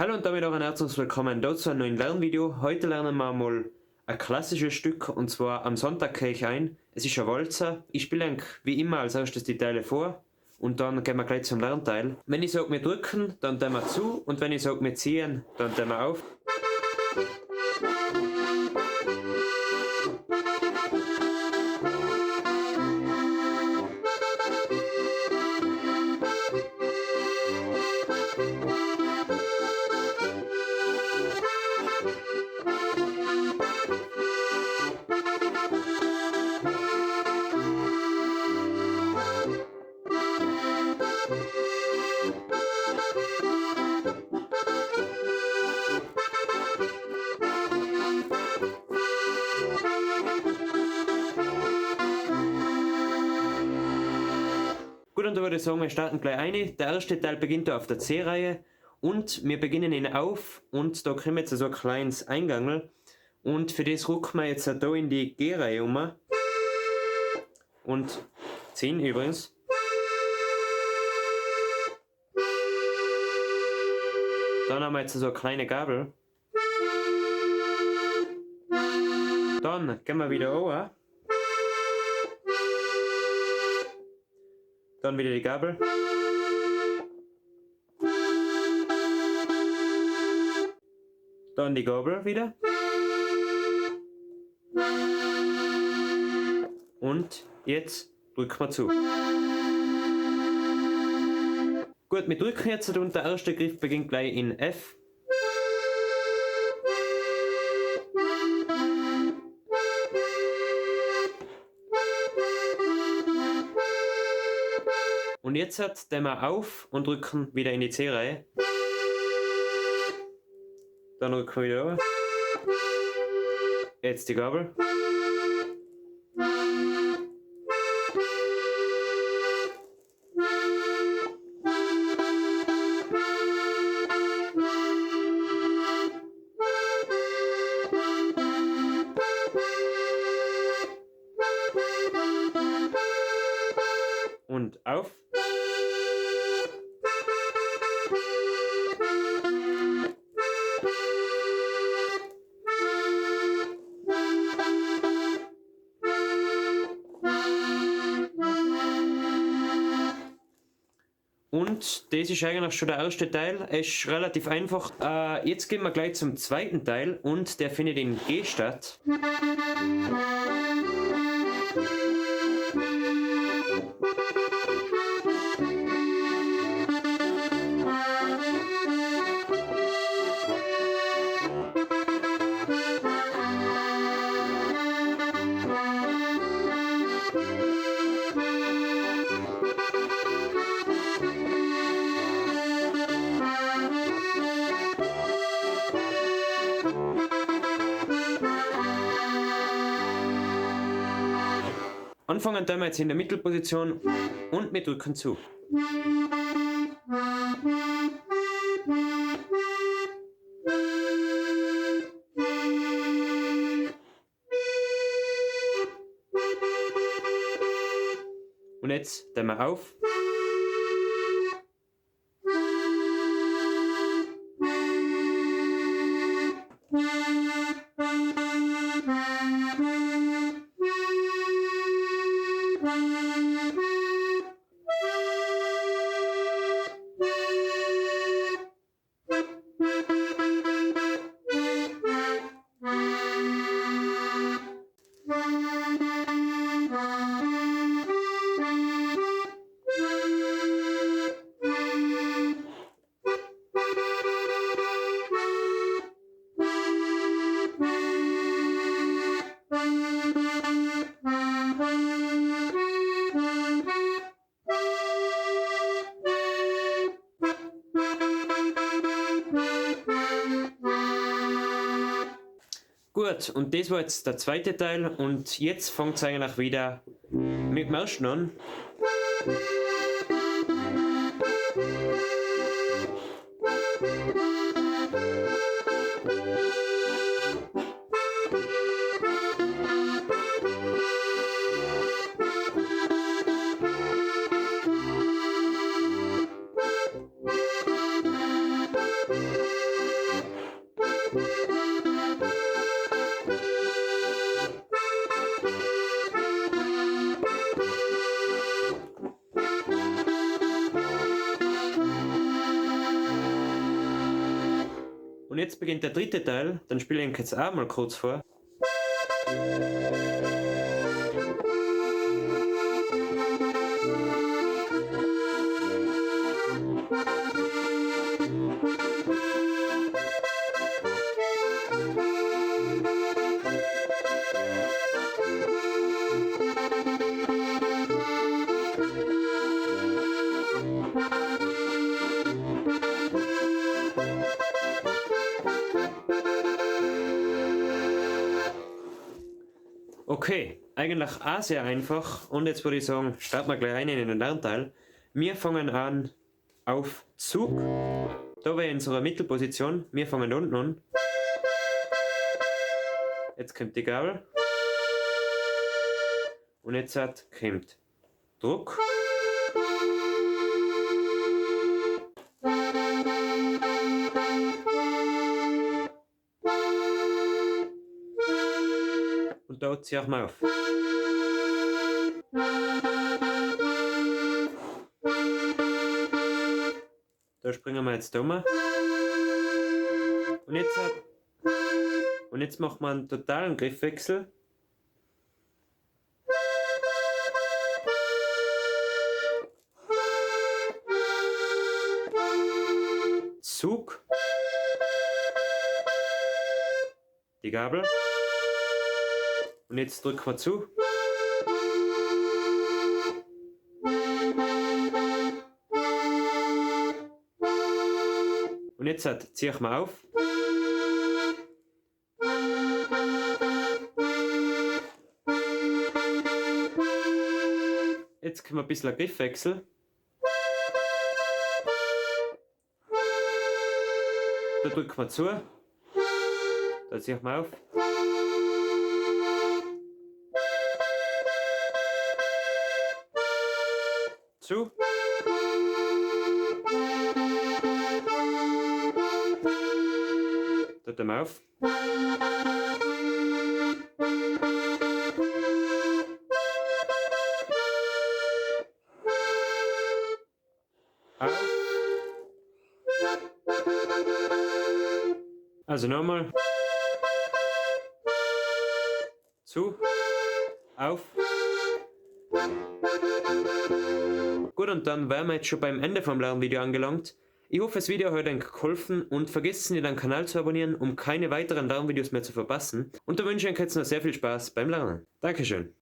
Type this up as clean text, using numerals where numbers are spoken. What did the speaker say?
Hallo und damit auch ein herzliches Willkommen zu einem neuen Lernvideo. Heute lernen wir mal ein klassisches Stück und zwar am Sonntag gehe ich ein. Es ist ein Walzer. Ich spiele eigentlich wie immer als erstes die Teile vor und dann gehen wir gleich zum Lernteil. Wenn ich sage, wir drücken, dann tun wir zu und wenn ich sage, wir ziehen, dann tun wir auf. Gut, und da würde ich sagen, wir starten gleich ein. Der erste Teil beginnt da auf der C-Reihe und wir beginnen ihn auf und da kriegen wir jetzt so ein kleines Eingangel und für das rücken wir jetzt da in die G-Reihe um und ziehen übrigens. Dann haben wir jetzt so eine kleine Gabel. Dann gehen wir wieder over. Dann wieder die Gabel. Dann die Gabel wieder. Und jetzt drücken wir zu. Gut, wir drücken jetzt und der erste Griff beginnt gleich in F. Und jetzt den wir auf und drücken wieder in die C-Reihe. Dann rücken wir wieder over. Jetzt die Gabel. Und auf. Und das ist eigentlich schon der erste Teil. Es ist relativ einfach. Jetzt gehen wir gleich zum zweiten Teil und der findet in G statt. Anfangen tun wir jetzt in der Mittelposition und wir drücken zu. Und jetzt tun wir auf. Gut, und das war jetzt der zweite Teil und jetzt fängt es eigentlich wieder mit dem ersten an. Und jetzt beginnt der dritte Teil, dann spiele ich ihn jetzt auch mal kurz vor. Okay, eigentlich auch sehr einfach und jetzt würde ich sagen, starten wir gleich rein in den Lernteil. Wir fangen an auf Zug, da wäre unsere Mittelposition, wir fangen unten an. Jetzt kommt die Gabel und jetzt kommt Druck. Und da ziehe ich mal auf. Da springen wir jetzt um. Und jetzt machen wir einen totalen Griffwechsel. Zug. Die Gabel. Und jetzt drücken wir zu. Und jetzt ziehe ich mal auf. Jetzt können wir ein bisschen Griffwechsel. Da drücken wir zu. Da ziehe ich mal auf. Zu. Da tun wir auf. Auf. Also nochmal. Zu. Auf. Gut, und dann wären wir jetzt schon beim Ende vom Lernvideo angelangt. Ich hoffe, das Video hat euch geholfen und vergesst nicht, den Kanal zu abonnieren, um keine weiteren Lernvideos mehr zu verpassen. Und da wünsche ich euch jetzt noch sehr viel Spaß beim Lernen. Dankeschön.